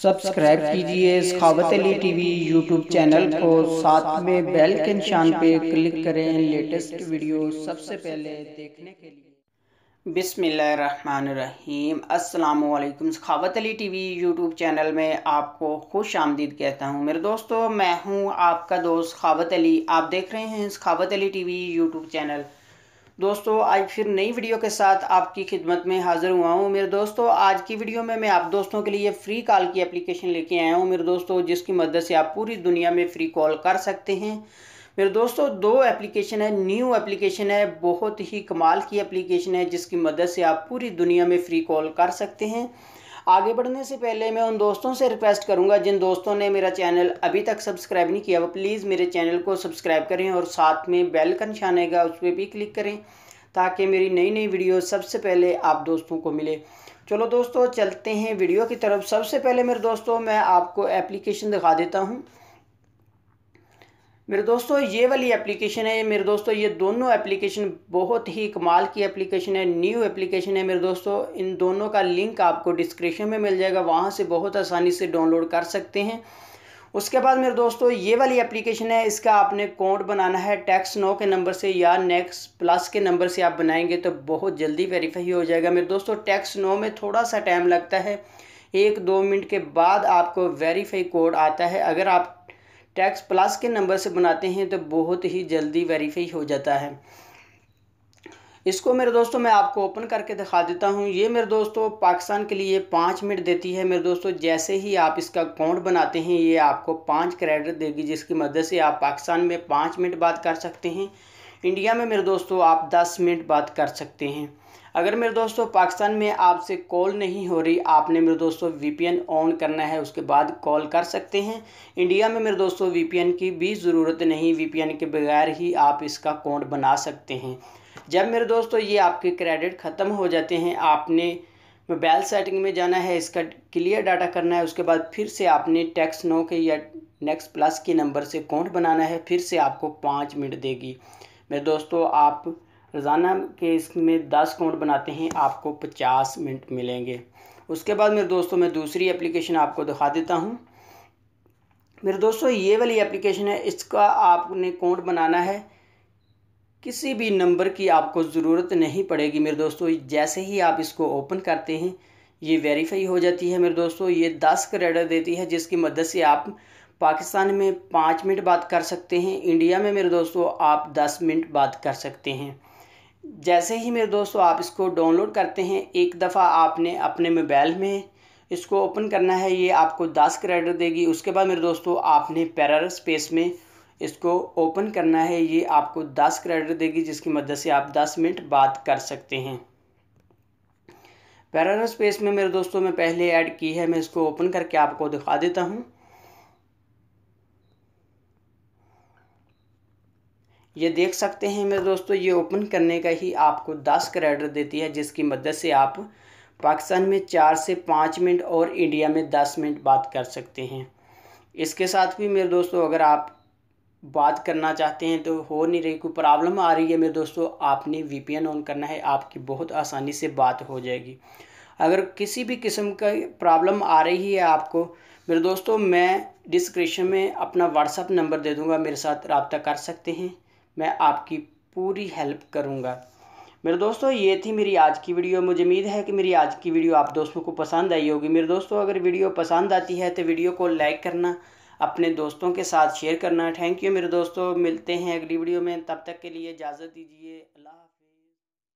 Subscribe कीजिए सखावत Ali TV YouTube channel को, साथ में बेल के निशान पे क्लिक करें लेटेस्ट वीडियो सबसे पहले देखने के लिए। बिस्मिल्लाहिर्रहमानिर्रहीम। अस्सलामुअलैकुम। सखावत अली टीवी यूट्यूब चैनल में आपको खुश आमदीद कहता हूँ। मेरे दोस्तों, मैं हूँ आपका दोस्त सखावत अली। आप देख रहे हैं सखावत अली टीवी यूट्यूब चैनल। दोस्तों, आज फिर नई वीडियो के साथ आपकी खिदमत में हाज़िर हुआ हूँ। मेरे दोस्तों, आज की वीडियो में मैं आप दोस्तों के लिए फ़्री कॉल की एप्लीकेशन लेके आया हूँ मेरे दोस्तों, जिसकी मदद से आप पूरी दुनिया में फ़्री कॉल कर सकते हैं। मेरे दोस्तों, दो एप्लीकेशन है, न्यू एप्लीकेशन है, बहुत ही कमाल की एप्लीकेशन है, जिसकी मदद से आप पूरी दुनिया में फ़्री कॉल कर सकते हैं। आगे बढ़ने से पहले मैं उन दोस्तों से रिक्वेस्ट करूंगा जिन दोस्तों ने मेरा चैनल अभी तक सब्सक्राइब नहीं किया, वो प्लीज़ मेरे चैनल को सब्सक्राइब करें और साथ में बेल का निशान आएगा उस पर भी क्लिक करें, ताकि मेरी नई नई वीडियो सबसे पहले आप दोस्तों को मिले। चलो दोस्तों, चलते हैं वीडियो की तरफ। सबसे पहले मेरे दोस्तों, मैं आपको एप्लीकेशन दिखा देता हूँ। मेरे दोस्तों, ये वाली एप्लीकेशन है मेरे दोस्तों, ये दोनों एप्लीकेशन बहुत ही कमाल की एप्लीकेशन है, न्यू एप्लीकेशन है मेरे दोस्तों। इन दोनों का लिंक आपको डिस्क्रिप्शन में मिल जाएगा, वहाँ से बहुत आसानी से डाउनलोड कर सकते हैं। उसके बाद मेरे दोस्तों, ये वाली एप्लीकेशन है, इसका आपने अकाउंट बनाना है टैक्स नो के नंबर से या नेक्स्ट प्लस के नंबर से आप बनाएंगे तो बहुत जल्दी वेरीफाई हो जाएगा मेरे दोस्तों। टैक्स नो में थोड़ा सा टाइम लगता है, 1-2 मिनट के बाद आपको वेरीफाई कोड आता है। अगर आप टैक्स प्लस के नंबर से बनाते हैं तो बहुत ही जल्दी वेरीफाई हो जाता है। इसको मेरे दोस्तों मैं आपको ओपन करके दिखा देता हूँ। ये मेरे दोस्तों पाकिस्तान के लिए 5 मिनट देती है मेरे दोस्तों। जैसे ही आप इसका अकाउंट बनाते हैं, ये आपको 5 क्रेडिट देगी, जिसकी मदद से आप पाकिस्तान में 5 मिनट बात कर सकते हैं। इंडिया में मेरे दोस्तों आप 10 मिनट बात कर सकते हैं। अगर मेरे दोस्तों पाकिस्तान में आपसे कॉल नहीं हो रही, आपने मेरे दोस्तों वीपीएन ऑन करना है, उसके बाद कॉल कर सकते हैं। इंडिया में मेरे दोस्तों वीपीएन की भी ज़रूरत नहीं, वीपीएन के बगैर ही आप इसका अकाउंट बना सकते हैं। जब मेरे दोस्तों ये आपके क्रेडिट ख़त्म हो जाते हैं, आपने मोबाइल सेटिंग में जाना है, इसका क्लियर डाटा करना है, उसके बाद फिर से आपने टैक्स नो के या नेक्स्ट प्लस के नंबर से अकाउंट बनाना है, फिर से आपको 5 मिनट देगी। मेरे दोस्तों, आप रोज़ाना के इसमें 10 अकाउंट बनाते हैं, आपको 50 मिनट मिलेंगे। उसके बाद मेरे दोस्तों मैं दूसरी एप्लीकेशन आपको दिखा देता हूँ। मेरे दोस्तों, ये वाली एप्लीकेशन है, इसका आपने अकाउंट बनाना है, किसी भी नंबर की आपको ज़रूरत नहीं पड़ेगी मेरे दोस्तों। जैसे ही आप इसको ओपन करते हैं, ये वेरीफाई हो जाती है मेरे दोस्तों। ये 10 क्रेडिट देती है, जिसकी मदद से आप पाकिस्तान में 5 मिनट बात कर सकते हैं। इंडिया में मेरे दोस्तों आप 10 मिनट बात कर सकते हैं। जैसे ही मेरे दोस्तों आप इसको डाउनलोड करते हैं, एक दफ़ा आपने अपने मोबाइल में इसको ओपन करना है, ये आपको 10 क्रेडिट देगी। उसके बाद मेरे दोस्तों आपने पैराग्राफ स्पेस में इसको ओपन करना है, ये आपको 10 क्रेडिट देगी, जिसकी मदद से आप 10 मिनट बात कर सकते हैं। पैराग्राफ स्पेस में मेरे दोस्तों मैं पहले ऐड की है, मैं इसको ओपन करके आपको दिखा देता हूँ। ये देख सकते हैं मेरे दोस्तों, ये ओपन करने का ही आपको 10 क्रेडिट देती है, जिसकी मदद से आप पाकिस्तान में 4 से 5 मिनट और इंडिया में 10 मिनट बात कर सकते हैं। इसके साथ भी मेरे दोस्तों अगर आप बात करना चाहते हैं तो हो नहीं रही, कोई प्रॉब्लम आ रही है मेरे दोस्तों, आपने वीपीएन ऑन करना है, आपकी बहुत आसानी से बात हो जाएगी। अगर किसी भी किस्म का प्रॉब्लम आ रही है आपको मेरे दोस्तों, मैं डिस्क्रिप्शन में अपना व्हाट्सअप नंबर दे दूँगा, मेरे साथ रब्ता कर सकते हैं, मैं आपकी पूरी हेल्प करूँगा। मेरे दोस्तों, ये थी मेरी आज की वीडियो। मुझे उम्मीद है कि मेरी आज की वीडियो आप दोस्तों को पसंद आई होगी। मेरे दोस्तों, अगर वीडियो पसंद आती है तो वीडियो को लाइक करना, अपने दोस्तों के साथ शेयर करना। थैंक यू मेरे दोस्तों, मिलते हैं अगली वीडियो में, तब तक के लिए इजाज़त दीजिए। अल्लाह हाफ़िज़।